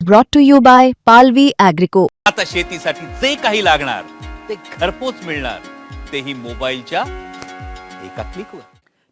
brought to you by Palvi Agrico. आता शेतीसाठी जे काही लागणार ते घरपोच मिळणार, तेही मोबाईलच्या एका क्लिकवर.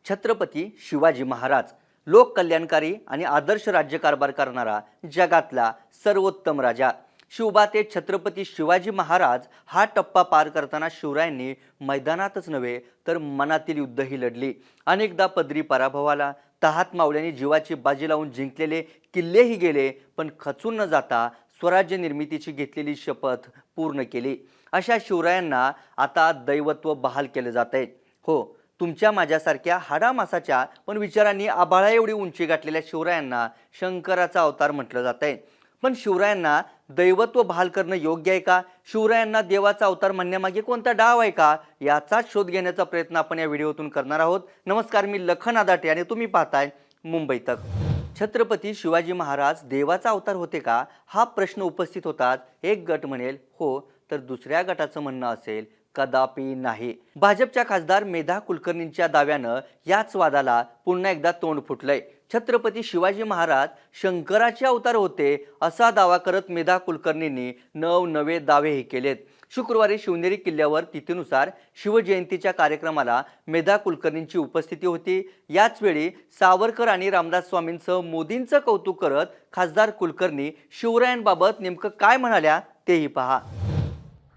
छत्रपती शिवाजी महाराज लोक कल्याणकारी आणि आदर्श राज्यकारभार करणारा जगातला सर्वोत्तम राजा. शिवबा ते छत्रपती शिवाजी महाराज हा टप्पा पार करताना शिवरायांनी मैदानातच नव्हे तर मनातील युद्धही लढली. अनेकदा पदरी पराभवाला तहात मावल्याने जीवाची बाजी लावून जिंकलेले किल्लेही गेले, पण खचून न जाता स्वराज्य निर्मितीची घेतलेली शपथ पूर्ण केली. अशा शिवरायांना आता दैवत्व बहाल केले जात आहे. हो, तुमच्या माझ्यासारख्या हाडामासाच्या पण विचारांनी आभाळा एवढी उंची गाठलेल्या शिवरायांना शंकराचा अवतार म्हटलं जात आहे. पण शिवरायांना दैवत्व बहाल करणं योग्य आहे का? शिवरायांना देवाचा अवतार म्हणण्यामागे कोणता डाव आहे का? याचाच शोध घेण्याचा प्रयत्न आपण या व्हिडिओतून करणार आहोत. नमस्कार, मी लखन आदाटे आणि तुम्ही पाहताय मुंबई तक. छत्रपती शिवाजी महाराज देवाचा अवतार होते का हा प्रश्न उपस्थित होताच एक गट म्हणेल हो, तर दुसऱ्या गटाचं म्हणणं असेल कदापि नाही. भाजपच्या खासदार मेधा कुलकर्णींच्या दाव्यानं याच वादाला पुन्हा एकदा तोंड फुटलंय. छत्रपती शिवाजी महाराज शंकराचे अवतार होते असा दावा करत मेधा कुलकर्णींनी नवे दावेही केलेत. शुक्रवारी शिवनेरी किल्ल्यावर तिथीनुसार शिवजयंतीच्या कार्यक्रमाला मेधा कुलकर्णींची उपस्थिती होती. याच वेळी सावरकर आणि रामदास स्वामींसह मोदींचं कौतुक करत खासदार कुलकर्णी शिवरायांबाबत नेमकं काय म्हणाल्या तेही पहा.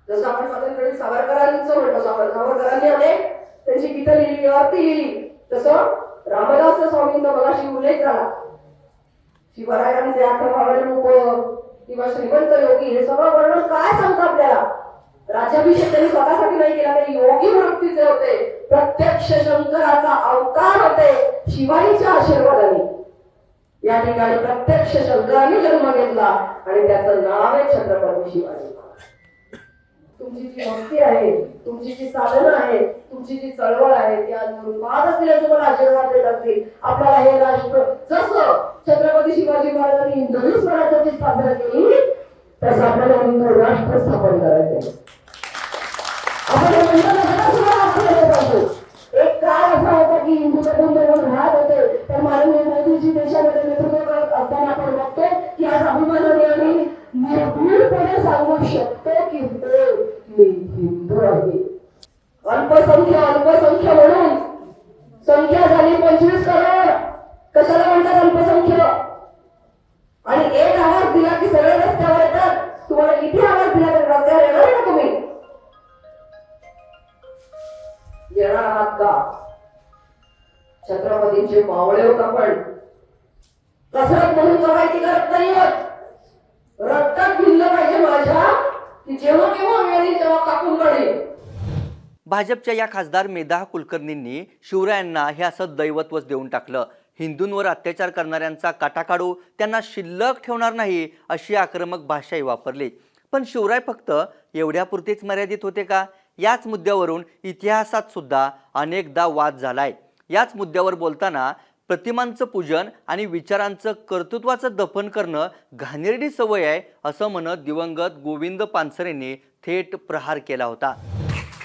जसं आपण स्वातंत्र्य सावरकरांचं म्हणतो, सावरकरांनी अनेक त्यांची गीतं लिहिली, आरती लिहिली, तसं रामदास स्वामींचा मगाशी उल्लेख झाला. शिवरायांचे आठवावे रूप किंवा श्रीमंत योगी हे सगळं वर्णन काय सांगतं आपल्याला? राज्याभिषेक त्यांनी स्वतःसाठी नाही केला, ते योगी वृत्तीचे होते, प्रत्यक्ष शंकराचा अवतार होते. शिवाजीच्या आशीर्वादाने या ठिकाणी प्रत्यक्ष शंकराने जन्म घेतला आणि त्याचं नाव आहे छत्रपती शिवाजी. तुमची जी भक्ती आहे, तुमची जी साधना आहे, तुमची जी चळवळ आहे, ती आज पाहत असलेल्या तुम्हाला आशीर्वाद देत असतील. आपल्याला हे राष्ट्र जसं छत्रपती शिवाजी महाराजांनी हिंदवी स्वराज्याची स्थापना केली तसं आपल्याला हिंदू राष्ट्र स्थापन करायचे. आपण एक काळ असा होता की हिंदू धर्म राहत होते, तर माननीय मोदीजी देशामध्ये नेतृत्व करत असताना आपण बघतो की आज अभिमानाने आम्ही निर्भीडपणे सांगू शकतो की मी हिंदू आहे. अल्पसंख्य म्हणून संख्या झाली 25 करोड. कशाला म्हणतात अल्पसंख्य? आणि एक आवाज दिला की सगळे रस्त्यावर येतात. तुम्हाला किती आवाज दिला तर रस्त्यावर येणार ना तुम्ही? येणार आहात का? छत्रपतींचे मावळे होत आपण. कसरत म्हणून जगायची गरज नाही होत. रक्तात भिनलं पाहिजे माझ्या, की जेव्हा केव्हा वेळ तेव्हा कापून काढेल. भाजपच्या या खासदार मेधा कुलकर्णींनी शिवरायांना हे असं दैवत्वच देऊन टाकलं. हिंदूंवर अत्याचार करणाऱ्यांचा काटा काढू, त्यांना शिल्लक ठेवणार नाही अशी आक्रमक भाषाही वापरली. पण शिवराय फक्त एवढ्यापुरतेच मर्यादित होते का? याच मुद्द्यावरून इतिहासात सुद्धा अनेकदा वाद झालाय. याच मुद्द्यावर बोलताना प्रतिमांचं पूजन आणि विचारांचं कर्तृत्वाचं दफन करणं घाणेरडी सवय आहे असं म्हणत दिवंगत गोविंद पानसरेंनी थेट प्रहार केला होता.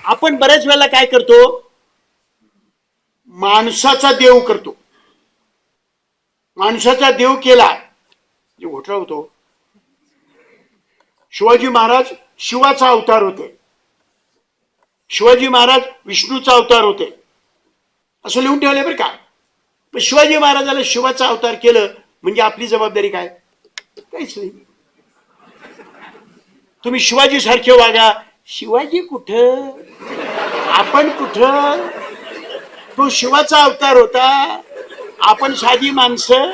आपण बऱ्याच वेळेला काय करतो, माणसाचा देव करतो. माणसाचा देव केला जे घोटाळा होतो. शिवाजी महाराज शिवाचा अवतार होते, शिवाजी महाराज विष्णूचा अवतार होते असं लिहून ठेवले बरं का. पण शिवाजी महाराजाला शिवाचा अवतार केलं म्हणजे आपली जबाबदारी काय? काहीच नाही. तुम्ही शिवाजी सारखे वागा. शिवाजी कुठं, आपण कुठं? तो शिवाचा अवतार होता, आपण साधी माणसं.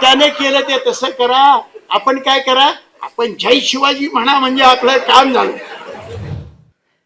त्याने केलं ते तसं करा, आपण काय करा, आपण जय शिवाजी म्हणा म्हणजे आपलं काम झालं.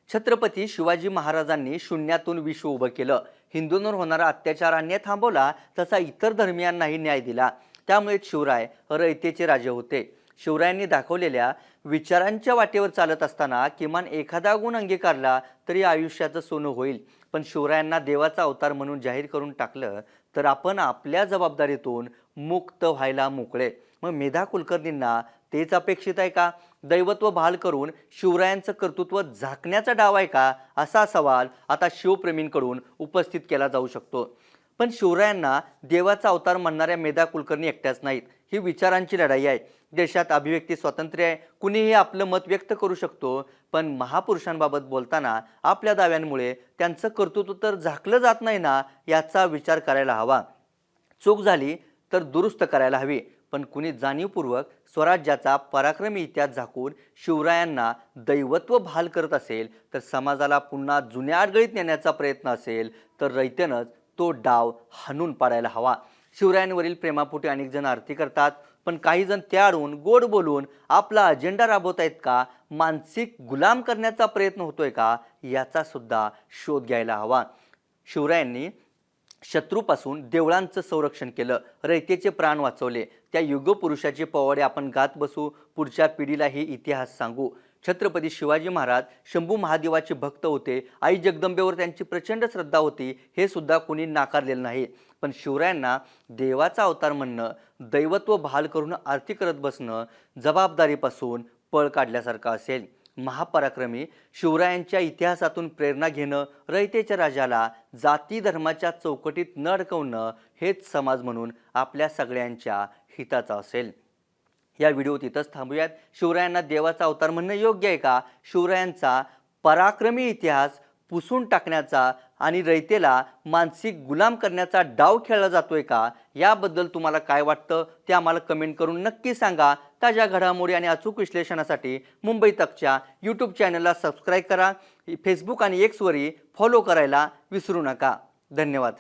छत्रपती शिवाजी महाराजांनी शून्यातून विश्व उभं केलं. हिंदूंवर होणारा अत्याचार अन्याय थांबवला, तसा इतर धर्मियांनाही न्याय दिला. त्यामुळे शिवराय रयतेचे राजे होते. शिवरायांनी दाखवलेल्या विचारांच्या वाटेवर चालत असताना किमान एखादा गुण अंगीकारला तरी आयुष्याचं सोनं होईल. पण शिवरायांना देवाचा अवतार म्हणून जाहीर करून टाकलं तर आपण आपल्या जबाबदारीतून मुक्त व्हायला मोकळे. मग मेधा कुलकर्णींना तेच अपेक्षित आहे का? दैवत्व बहाल करून शिवरायांचं कर्तृत्व झाकण्याचा डाव आहे का? असा सवाल आता शिवप्रेमींकडून उपस्थित केला जाऊ शकतो. पण शिवरायांना देवाचा अवतार म्हणणाऱ्या मेधा कुलकर्णी एकट्याच नाहीत. ही विचारांची लढाई आहे. देशात अभिव्यक्ती स्वातंत्र्य आहे, कुणीही आपलं मत व्यक्त करू शकतो, पण महापुरुषांबाबत बोलताना आपल्या दाव्यांमुळे त्यांचं कर्तृत्व तर झाकलं जात नाही ना, याचा विचार करायला हवा. चूक झाली तर दुरुस्त करायला हवी, पण कुणी जाणीवपूर्वक स्वराज्याचा पराक्रमी इतिहास झाकून शिवरायांना दैवत्व बहाल करत असेल, तर समाजाला पुन्हा जुन्या आडगळीत नेण्याचा प्रयत्न असेल, तर रयतेनंच तो डाव हाणून पाडायला हवा. शिवरायांवरील प्रेमापोटी अनेक जण आरती करतात, पण काही जण त्याआडून गोड बोलून आपला अजेंडा राबवतायत का, मानसिक गुलाम करण्याचा प्रयत्न होतोय का, याचा सुद्धा शोध घ्यायला हवा. शिवरायांनी शत्रूपासून देवळांचं संरक्षण केलं, रयतेचे प्राण वाचवले. त्या युगपुरुषाचे पोवाडे आपण गात बसू, पुढच्या पिढीलाही इतिहास सांगू. छत्रपती शिवाजी महाराज शंभू महादेवाचे भक्त होते, आई जगदंबेवर त्यांची प्रचंड श्रद्धा होती, हे सुद्धा कोणी नाकारलेलं नाही. पण शिवरायांना देवाचा अवतार म्हणणं, दैवत्व बहाल करून आरती करत बसणं जबाबदारीपासून पळ काढल्यासारखं असेल. महापराक्रमी शिवरायांच्या इतिहासातून प्रेरणा घेणं, रयतेच्या राजाला जाती धर्माच्या चौकटीत न अडकवणं, हेच समाज म्हणून आपल्या सगळ्यांच्या हिताचं असेल. या व्हिडिओत इथंच थांबूयात. शिवरायांना देवाचा अवतार म्हणणं योग्य आहे का? शिवरायांचा पराक्रमी इतिहास पुसून टाकण्याचा आणि रयतेला मानसिक गुलाम करण्याचा डाव खेळला जातोय का? याबद्दल तुम्हाला काय वाटतं ते आम्हाला कमेंट करून नक्की सांगा. ताज्या घडामोडी आणि अचूक विश्लेषणासाठी मुंबई तकच्या यूट्यूब चॅनलला सबस्क्राईब करा. फेसबुक आणि एक्सवरही फॉलो करायला विसरू नका. धन्यवाद.